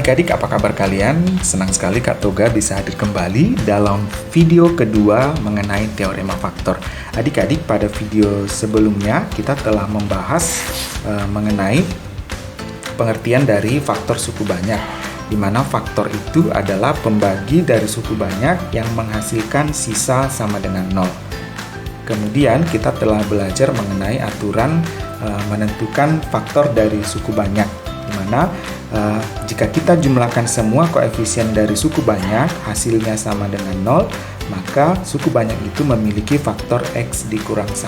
Adik-adik, apa kabar kalian? Senang sekali Kak Toga bisa hadir kembali dalam video kedua mengenai teorema faktor. Adik-adik, pada video sebelumnya kita telah membahas mengenai pengertian dari faktor suku banyak, di mana faktor itu adalah pembagi dari suku banyak yang menghasilkan sisa sama dengan 0. Kemudian kita telah belajar mengenai aturan menentukan faktor dari suku banyak, di mana jika kita jumlahkan semua koefisien dari suku banyak, hasilnya sama dengan 0, maka suku banyak itu memiliki faktor X dikurang 1.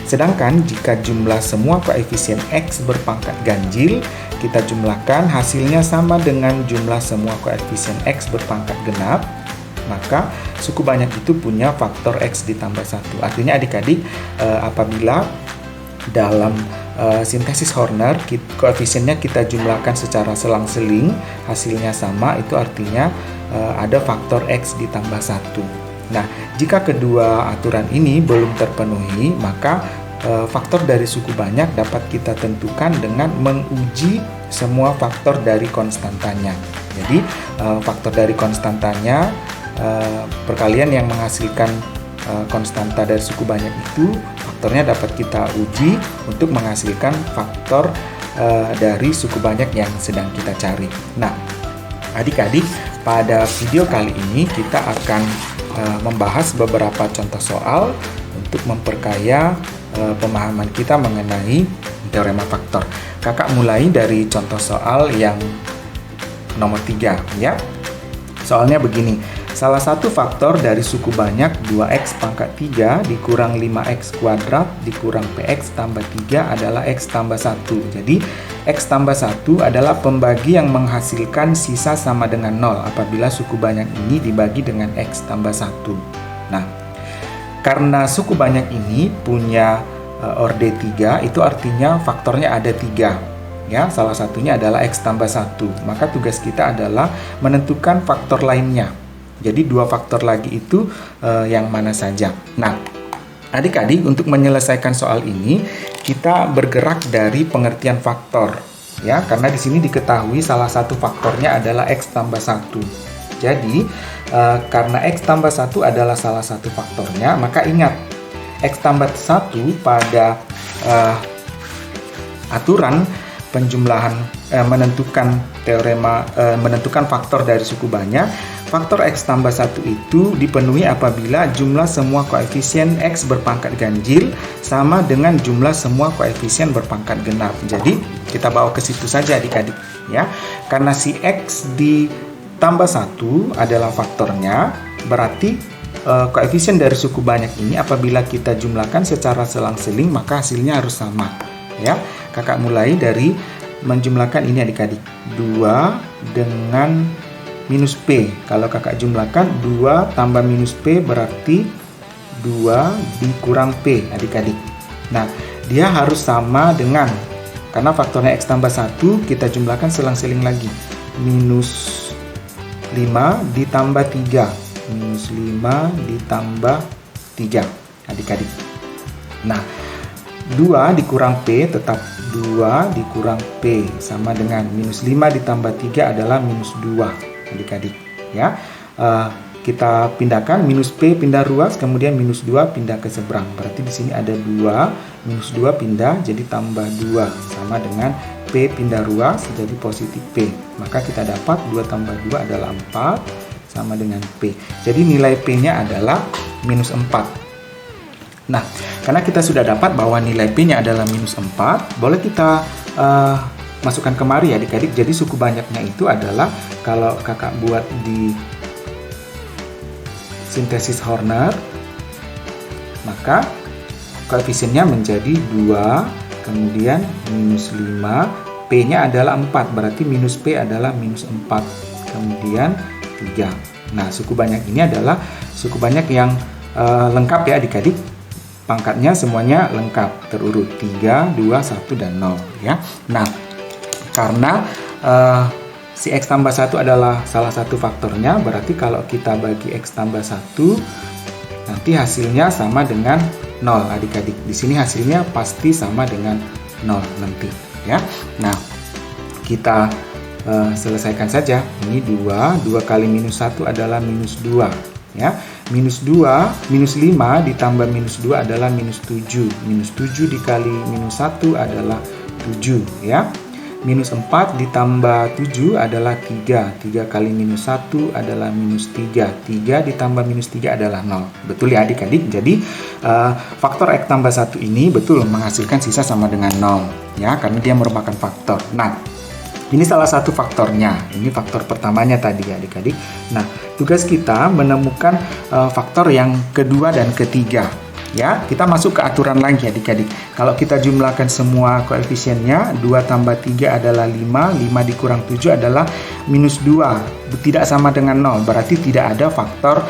Sedangkan jika jumlah semua koefisien X berpangkat ganjil, kita jumlahkan hasilnya sama dengan jumlah semua koefisien X berpangkat genap, maka suku banyak itu punya faktor X ditambah 1. Artinya adik-adik, apabila dalam sintesis Horner koefisiennya kita jumlahkan secara selang-seling, hasilnya sama, itu artinya ada faktor X ditambah 1. Nah, jika kedua aturan ini belum terpenuhi, maka faktor dari suku banyak dapat kita tentukan dengan menguji semua faktor dari konstantanya. Jadi faktor dari konstantanya, perkalian yang menghasilkan konstanta dari suku banyak itu, faktornya dapat kita uji untuk menghasilkan faktor dari suku banyak yang sedang kita cari. Nah, adik-adik, pada video kali ini kita akan membahas beberapa contoh soal untuk memperkaya pemahaman kita mengenai teorema faktor. Kakak mulai dari contoh soal yang nomor 3 ya. Soalnya begini, salah satu faktor dari suku banyak 2x pangkat 3 dikurang 5x kuadrat dikurang px tambah 3 adalah x tambah 1. Jadi, x tambah 1 adalah pembagi yang menghasilkan sisa sama dengan 0 apabila suku banyak ini dibagi dengan x tambah 1. Nah, karena suku banyak ini punya orde 3, itu artinya faktornya ada 3. Ya, salah satunya adalah x tambah 1. Maka tugas kita adalah menentukan faktor lainnya. Jadi dua faktor lagi itu yang mana saja. Nah, adik-adik, untuk menyelesaikan soal ini kita bergerak dari pengertian faktor, ya, karena di sini diketahui salah satu faktornya adalah x tambah 1. Jadi karena x tambah 1 adalah salah satu faktornya, maka ingat x tambah 1 pada aturan penjumlahan menentukan teorema menentukan faktor dari suku banyak, faktor x tambah 1 itu dipenuhi apabila jumlah semua koefisien x berpangkat ganjil sama dengan jumlah semua koefisien berpangkat genap. Jadi kita bawa ke situ saja adik-adik ya. Karena si x ditambah 1 adalah faktornya, berarti koefisien dari suku banyak ini apabila kita jumlahkan secara selang-seling maka hasilnya harus sama ya. Kakak mulai dari menjumlahkan ini adik-adik, 2 dengan minus P. Kalau kakak jumlahkan 2 tambah minus P berarti 2 dikurang P adik-adik. Nah, dia harus sama dengan, karena faktornya x tambah 1 kita jumlahkan selang-seling lagi, minus 5 ditambah 3, minus 5 ditambah 3 adik-adik. Nah, 2 dikurang P tetap 2 dikurang P sama dengan minus 5 ditambah 3 adalah minus 2 adik-adik ya. Kita pindahkan, minus P pindah ruas, kemudian minus 2 pindah ke seberang. Berarti di sini ada 2, minus 2 pindah jadi tambah 2 sama dengan P pindah ruas jadi positif P. Maka kita dapat 2 tambah 2 adalah 4 sama dengan P. Jadi nilai P-nya adalah minus 4. Nah, karena kita sudah dapat bahwa nilai P-nya adalah minus 4, boleh kita masukkan kemari adik-adik. Jadi suku banyaknya itu adalah, kalau kakak buat di sintesis Horner, maka koefisiennya menjadi 2, kemudian minus 5, P-nya adalah 4, berarti minus P adalah minus 4, kemudian 3. Nah, suku banyak ini adalah suku banyak yang lengkap ya adik-adik. Pangkatnya semuanya lengkap, terurut 3, 2, 1, dan 0 ya. Nah, karena si x tambah 1 adalah salah satu faktornya, berarti kalau kita bagi x tambah 1 nanti hasilnya sama dengan 0 adik-adik. Di sini hasilnya pasti sama dengan 0 nanti ya. Nah, kita selesaikan saja. Ini 2 kali minus 1 adalah minus 2 ya. Minus 5 ditambah minus 2 adalah minus 7. Minus 7 dikali minus 1 adalah 7 ya. Minus 4 ditambah 7 adalah 3. 3 kali minus 1 adalah minus 3. 3 ditambah minus 3 adalah 0. Betul ya adik-adik? Jadi faktor X tambah 1 ini betul menghasilkan sisa sama dengan 0 ya, karena dia merupakan faktor. Nah, ini salah satu faktornya. Ini faktor pertamanya tadi ya adik-adik. Nah, tugas kita menemukan faktor yang kedua dan ketiga. Ya, kita masuk ke aturan lagi adik-adik. Kalau kita jumlahkan semua koefisiennya, 2 tambah 3 adalah 5, 5 dikurang 7 adalah minus 2. Tidak sama dengan 0, berarti tidak ada faktor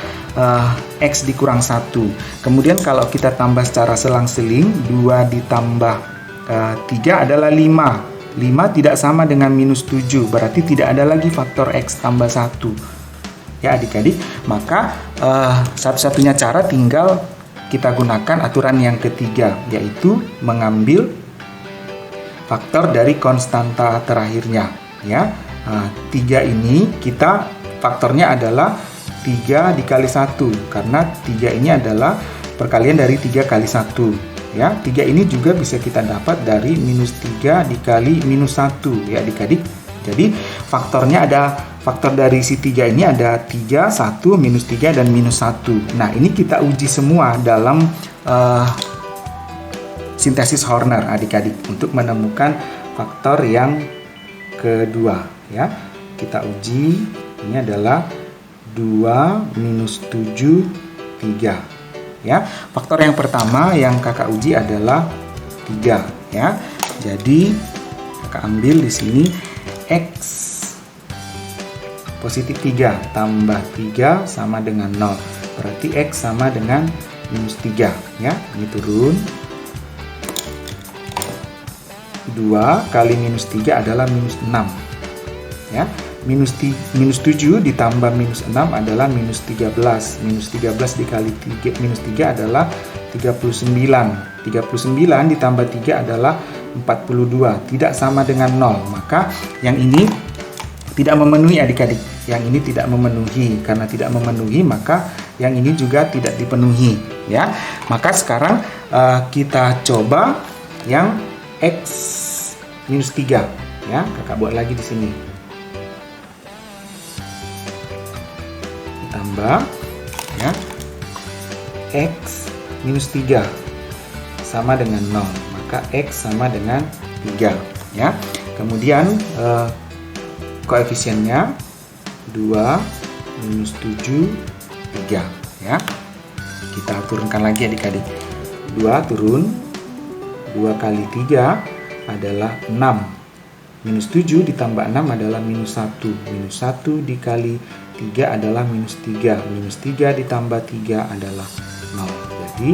X dikurang 1. Kemudian kalau kita tambah secara selang-seling, 2 ditambah 3 adalah 5. 5 tidak sama dengan minus 7, berarti tidak ada lagi faktor X tambah 1. Ya adik-adik, maka satu-satunya cara tinggal kita gunakan aturan yang ketiga, yaitu mengambil faktor dari konstanta terakhirnya ya. 3 ini kita faktornya adalah 3 dikali 1, karena 3 ini adalah perkalian dari 3 kali 1 ya. 3 ini juga bisa kita dapat dari minus 3 dikali minus 1 ya adik-adik. Jadi faktornya ada, faktor dari si 3 ini ada 3, 1, minus 3, dan minus 1. Nah, ini kita uji semua dalam sintesis Horner adik-adik untuk menemukan faktor yang kedua ya. Kita uji, ini adalah 2 minus 7, 3 ya. Faktor yang pertama yang kakak uji adalah 3 ya. Jadi kakak ambil di sini X positif 3 tambah 3 sama dengan 0. Berarti X sama dengan minus 3 ya. Ini turun. 2 kali minus 3 adalah minus 6 ya. Minus 7 ditambah minus 6 adalah minus 13. Minus 13 dikali 3, minus 3 adalah 39. 39 ditambah 3 adalah 42. Tidak sama dengan 0. Maka yang ini tidak memenuhi adik-adik. Yang ini tidak memenuhi. Karena tidak memenuhi, maka yang ini juga tidak dipenuhi ya. Maka sekarang kita coba yang X minus 3 ya. Kakak buat lagi di sini. Tambah ya. X minus 3 sama dengan 0. Maka X sama dengan 3 ya. Kemudian koefisiennya 2 minus 7, 3 ya. Kita turunkan lagi adik-adik. 2 turun, 2 kali 3 adalah 6. Minus 7 ditambah 6 adalah minus 1. Minus 1 dikali 3 adalah minus 3. Minus 3 ditambah 3 adalah 0. Jadi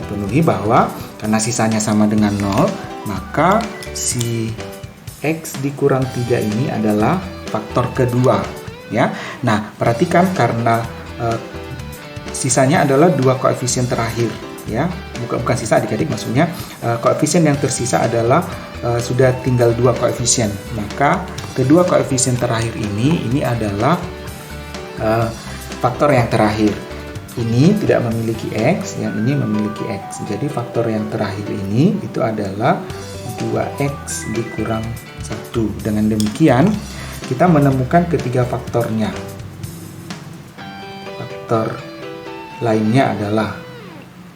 dipenuhi bahwa karena sisanya sama dengan 0, maka si X dikurang 3 ini adalah faktor kedua ya. Nah, perhatikan karena sisanya adalah 2 koefisien terakhir ya. Bukan sisa adik-adik, maksudnya koefisien yang tersisa adalah sudah tinggal 2 koefisien. Maka kedua koefisien terakhir ini adalah faktor yang terakhir. Ini tidak memiliki X, yang ini memiliki X. Jadi faktor yang terakhir ini itu adalah 2X dikurang 1. Dengan demikian, kita menemukan ketiga faktornya. Faktor lainnya adalah,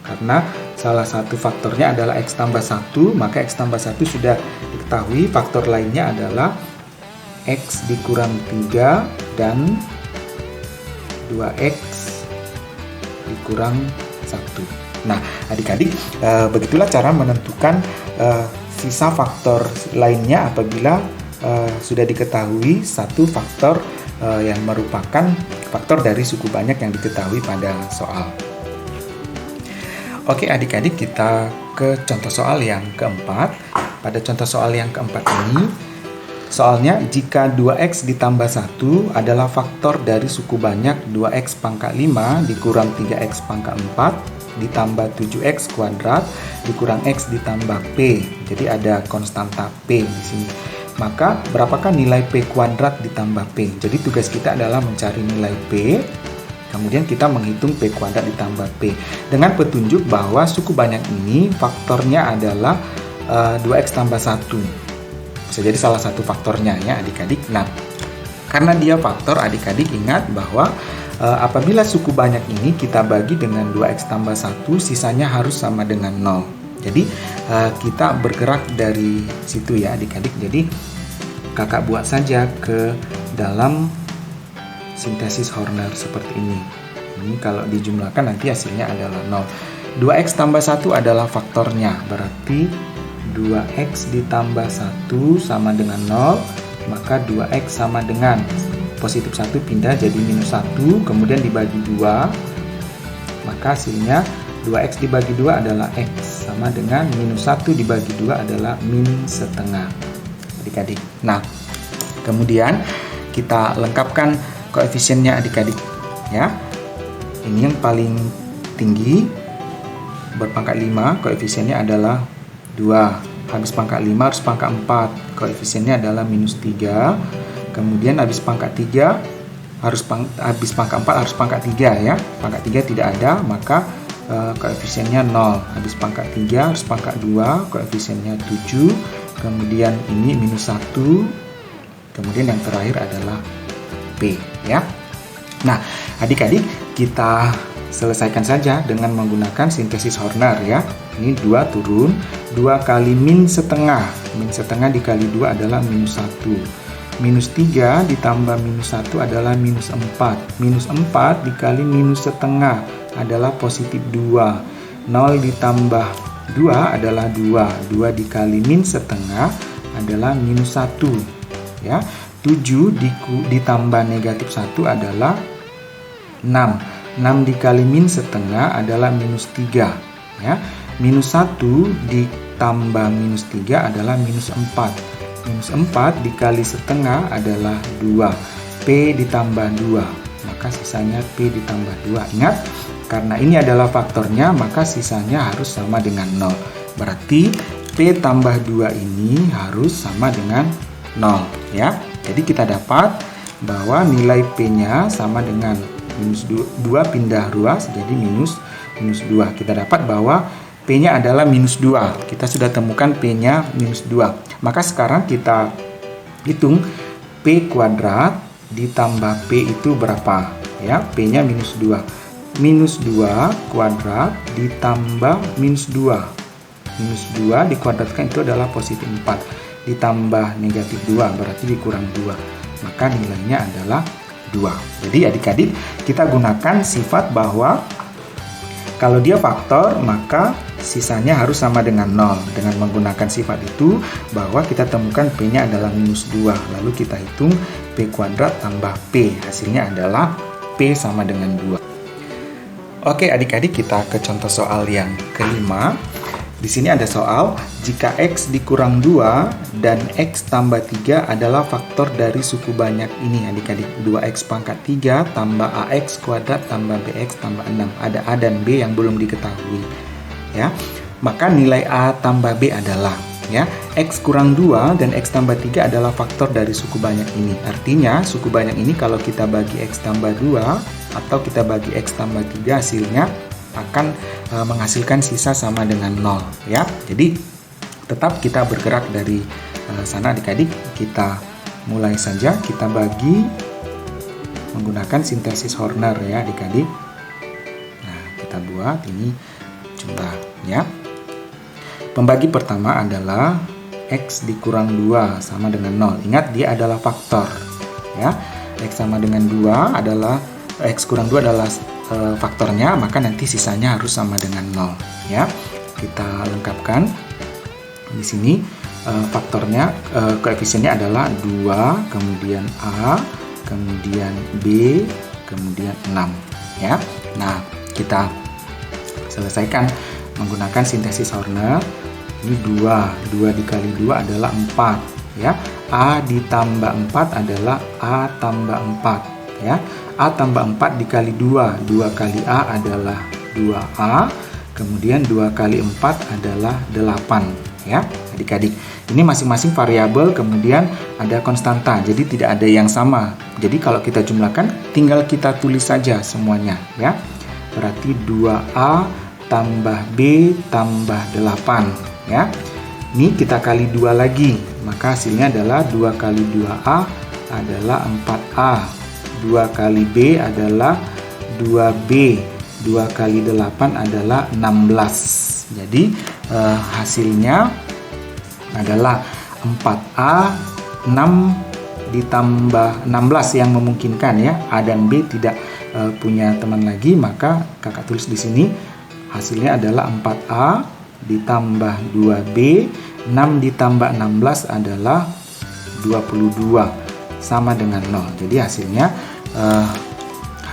karena salah satu faktornya adalah X tambah 1, maka X tambah 1 sudah diketahui. Faktor lainnya adalah X dikurang 3 dan 2X dikurang 1. Nah, adik-adik, begitulah cara menentukan sisa faktor lainnya apabila sudah diketahui satu faktor yang merupakan faktor dari suku banyak yang diketahui pada soal. Oke adik-adik, kita ke contoh soal yang keempat. Pada contoh soal yang keempat ini, soalnya jika 2X ditambah 1 adalah faktor dari suku banyak 2X pangkat 5 dikurang 3X pangkat 4 ditambah 7X kuadrat dikurang X ditambah P. Jadi ada konstanta P di sini. maka berapakah nilai P kuadrat ditambah P? Jadi tugas kita adalah mencari nilai P, kemudian kita menghitung P kuadrat ditambah P. Dengan petunjuk bahwa suku banyak ini faktornya adalah 2x tambah 1. Bisa jadi salah satu faktornya ya adik-adik. Nah, karena dia faktor, adik-adik ingat bahwa apabila suku banyak ini kita bagi dengan 2x tambah 1, sisanya harus sama dengan 0. Jadi kita bergerak dari situ ya adik-adik. Jadi kakak buat saja ke dalam sintesis Horner seperti ini. Ini kalau dijumlahkan nanti hasilnya adalah 0. 2x tambah 1 adalah faktornya, berarti 2x ditambah 1 sama dengan 0, maka 2x sama dengan positif 1 pindah jadi minus 1, kemudian dibagi 2, maka hasilnya 2x dibagi 2 adalah x, sama dengan minus 1 dibagi 2 adalah min setengah adik-adik. Nah, kemudian kita lengkapkan koefisiennya adik-adik ya. Ini yang paling tinggi berpangkat 5, koefisiennya adalah 2. Habis pangkat 5 harus pangkat 4, koefisiennya adalah minus 3. Kemudian habis pangkat 3 habis pangkat 4 harus pangkat 3 ya. Pangkat 3 tidak ada, maka koefisiennya 0. Habis pangkat 3 harus pangkat 2, koefisiennya 7. Kemudian ini minus 1. Kemudian yang terakhir adalah P ya. Nah, adik-adik kita selesaikan saja dengan menggunakan sintesis Horner ya. Ini 2 turun, 2 kali min setengah. Min setengah dikali 2 adalah minus 1. Minus 3 ditambah minus 1 adalah minus 4. Minus 4 dikali minus setengah adalah positif 2. 0 ditambah 2 adalah 2. 2 dikali min setengah adalah minus 1. Ya. 7 ditambah negatif 1 adalah 6. 6 dikali min setengah adalah minus 3. Ya. Minus 1 ditambah minus 3 adalah minus 4. Minus 4 dikali setengah adalah 2. P ditambah 2. Maka sisanya P ditambah 2. Ingat, karena ini adalah faktornya, maka sisanya harus sama dengan 0. Berarti P tambah 2 ini harus sama dengan 0. Ya. Jadi kita dapat bahwa nilai P-nya sama dengan minus 2 pindah ruas, jadi minus 2. Kita dapat bahwa P-nya adalah minus 2. Kita sudah temukan P-nya minus 2. Maka sekarang kita hitung P kuadrat ditambah P itu berapa? Ya, P-nya minus 2. Minus 2 kuadrat ditambah minus 2. Minus 2 dikuadratkan itu adalah positif 4. Ditambah negatif 2 berarti dikurang 2. Maka nilainya adalah 2. Jadi adik-adik kita gunakan sifat bahwa kalau dia faktor maka sisanya harus sama dengan 0. Dengan menggunakan sifat itu bahwa kita temukan P-nya adalah minus 2. Lalu kita hitung P kuadrat tambah P. Hasilnya adalah P sama dengan 2. Oke adik-adik, kita ke contoh soal yang kelima. Di sini ada soal, jika X dikurang 2 dan X tambah 3 adalah faktor dari suku banyak ini adik-adik. 2X pangkat 3 tambah AX kuadrat tambah BX tambah 6. Ada A dan B yang belum diketahui. Ya, maka nilai A tambah B adalah ya, X kurang 2 dan X tambah 3 adalah faktor dari suku banyak ini. Artinya suku banyak ini kalau kita bagi X tambah 2 atau kita bagi X tambah 3 hasilnya akan menghasilkan sisa sama dengan 0 ya. Jadi tetap kita bergerak dari sana adik-adik. Kita mulai saja, kita bagi menggunakan sintesis Horner ya adik-adik. Nah, kita buat ini jumlahnya. Pembagi pertama adalah X dikurang 2 sama dengan 0. Ingat, dia adalah faktor ya. X sama dengan 2 adalah X kurang 2 adalah faktornya, maka nanti sisanya harus sama dengan 0 ya. Kita lengkapkan di sini faktornya, koefisiennya adalah 2, kemudian A, kemudian B, kemudian 6 ya. Nah, kita selesaikan menggunakan sintesis Horner. Ini 2 dikali 2 adalah 4 ya. A ditambah 4 adalah A tambah 4 ya. A tambah 4 dikali 2, 2 kali A adalah 2A, kemudian 2 kali 4 adalah 8 ya adik-adik. Ini masing-masing variabel, kemudian ada konstanta, jadi tidak ada yang sama. Jadi kalau kita jumlahkan tinggal kita tulis saja semuanya ya. Berarti 2A tambah B tambah 8 ya. Ini kita kali 2 lagi, maka hasilnya adalah 2 kali 2A adalah 4A, 2 kali B adalah 2B, 2 kali 8 adalah 16. Jadi hasilnya adalah 4A 6 ditambah 16 yang memungkinkan ya. A dan B tidak punya teman lagi, maka kakak tulis di sini hasilnya adalah 4A ditambah 2B, 6 ditambah 16 adalah 22 sama dengan 0. Jadi hasilnya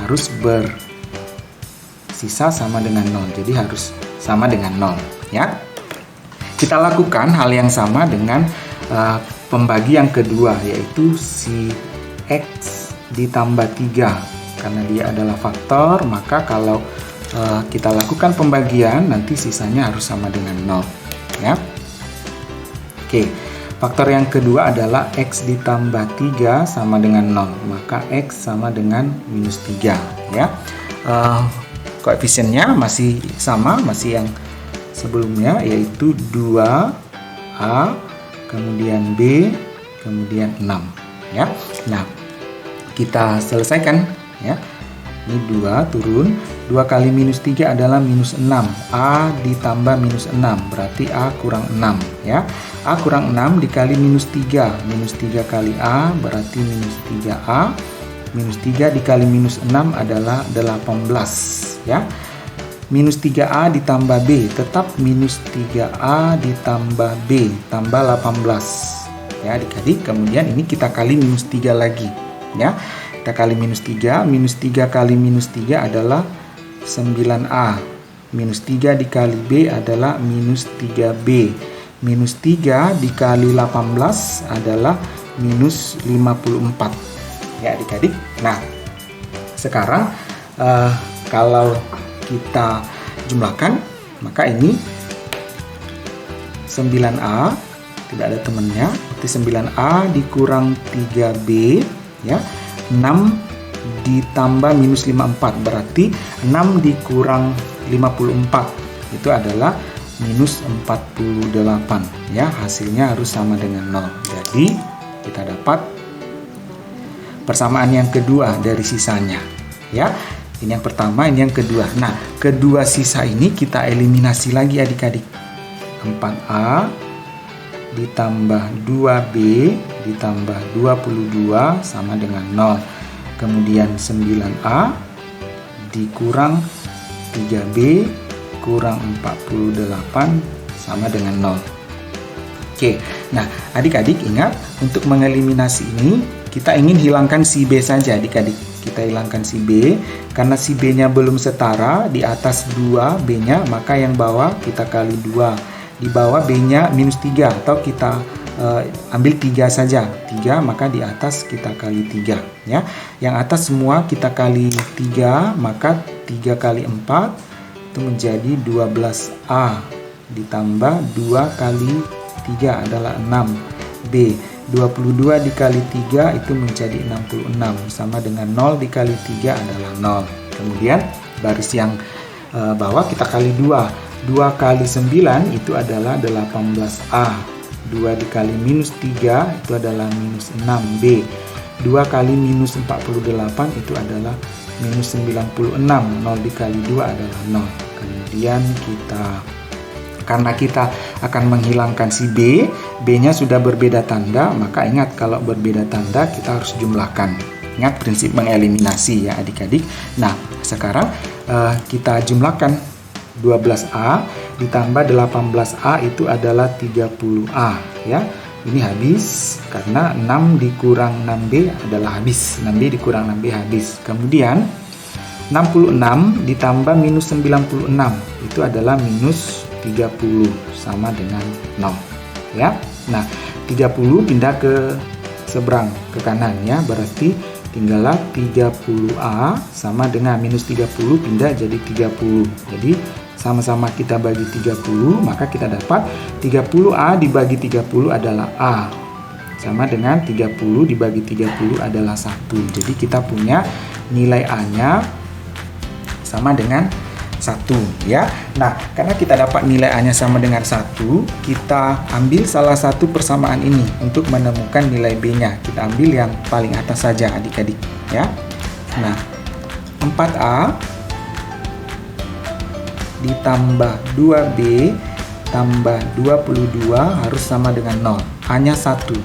harus bersisa sama dengan 0. Jadi harus sama dengan 0 ya. Kita lakukan hal yang sama dengan pembagi yang kedua, yaitu si X ditambah 3. Karena dia adalah faktor, maka kalau kita lakukan pembagian, nanti sisanya harus sama dengan 0 ya. Oke, faktor yang kedua adalah X ditambah 3 sama dengan 0, maka X sama dengan minus 3 ya. Koefisiennya masih sama, masih yang sebelumnya, yaitu 2A, kemudian B, kemudian 6 ya. Nah, kita selesaikan ya. Ini 2 turun, 2 kali minus 3 adalah minus 6. A ditambah minus 6, berarti A kurang 6 ya. A kurang 6 dikali minus 3, minus 3 kali A berarti minus 3A. Minus 3 dikali minus 6 adalah 18 ya. Minus 3A ditambah B, tetap minus 3A ditambah B, tambah 18 ya adik-adik. Kemudian ini kita kali minus 3 lagi ya. Kita kali minus 3, minus 3 kali minus 3 adalah 9A. Minus 3 dikali B adalah minus 3B. Minus 3 dikali 18 adalah minus 54 ya adik-adik. Nah, sekarang kalau kita jumlahkan, maka ini 9A tidak ada temannya, berarti 9A dikurang 3B ya. 6 ditambah minus 54, berarti 6 dikurang 54 itu adalah minus 48 ya. Hasilnya harus sama dengan 0. Jadi kita dapat persamaan yang kedua dari sisanya ya. Ini yang pertama, ini yang kedua. Nah, kedua sisa ini kita eliminasi lagi adik-adik. 4A ditambah 2B ditambah 22 sama dengan 0. Kemudian 9A dikurang 3B kurang 48 sama dengan 0. Oke, nah adik-adik ingat, untuk mengeliminasi ini kita ingin hilangkan si B saja adik-adik. Kita hilangkan si B, karena si B-nya belum setara, di atas 2 B-nya, maka yang bawah kita kali 2. Di bawah B-nya minus 3, atau kita ambil 3 saja, 3, maka di atas kita kali 3 ya. Yang atas semua kita kali 3, maka 3 kali 4 itu menjadi 12A ditambah 2 kali 3 adalah 6B. 22 dikali 3 itu menjadi 66 sama dengan 0 dikali 3 adalah 0. Kemudian baris yang bawah kita kali 2. 2 kali 9 itu adalah 18A. 2 dikali minus 3 itu adalah minus 6B. 2 kali minus 48 itu adalah minus 96. 0 dikali 2 adalah 0. Kemudian karena kita akan menghilangkan si B, B-nya sudah berbeda tanda, maka ingat kalau berbeda tanda kita harus jumlahkan. Ingat prinsip mengeliminasi ya adik-adik. Nah, sekarang kita jumlahkan 12A ditambah 18A itu adalah 30A ya. Ini habis karena 6 dikurang 6B adalah habis. 6B dikurang 6B habis. Kemudian 66 ditambah minus 96 itu adalah minus 30 sama dengan 0 ya. Nah, 30 pindah ke seberang ke kanan ya, berarti tinggallah 30A sama dengan minus 30 pindah jadi 30. Jadi sama-sama kita bagi 30, maka kita dapat 30A dibagi 30 adalah A. Sama dengan 30 dibagi 30 adalah 1. Jadi kita punya nilai A-nya sama dengan 1 ya. Nah, karena kita dapat nilai A-nya sama dengan 1, kita ambil salah satu persamaan ini untuk menemukan nilai B-nya. Kita ambil yang paling atas saja adik-adik ya. Nah, 4A ditambah 2B tambah 22 harus sama dengan 0. A-nya 1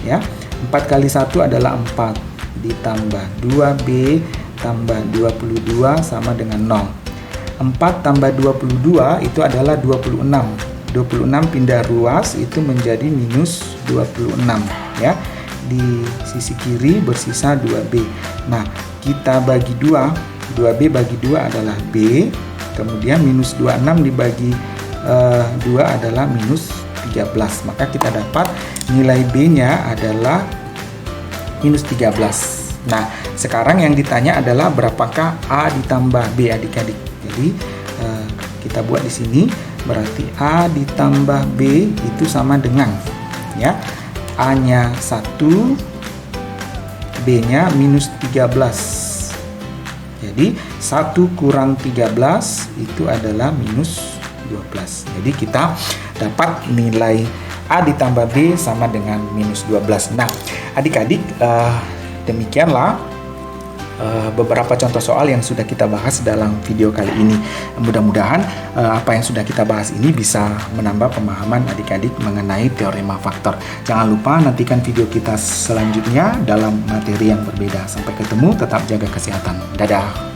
ya. 4 kali 1 adalah 4 ditambah 2B tambah 22 sama dengan 0. 4 tambah 22 itu adalah 26. 26 pindah ruas itu menjadi minus 26 ya. Di sisi kiri bersisa 2B. Nah, kita bagi 2. 2B bagi 2 adalah B. Kemudian minus 26 dibagi 2 adalah minus 13. Maka kita dapat nilai B-nya adalah minus 13. Nah, sekarang yang ditanya adalah berapakah A ditambah B adik-adik. Jadi kita buat di sini, berarti A ditambah B itu sama dengan ya, A-nya 1, B-nya minus 13. Jadi 1 kurang 13 itu adalah minus 12. Jadi kita dapat nilai A ditambah B sama dengan minus 12. Nah, adik-adik, demikianlah beberapa contoh soal yang sudah kita bahas dalam video kali ini. Mudah-mudahan apa yang sudah kita bahas ini bisa menambah pemahaman adik-adik mengenai teorema faktor. Jangan lupa nantikan video kita selanjutnya dalam materi yang berbeda. Sampai ketemu, tetap jaga kesehatan. Dadah.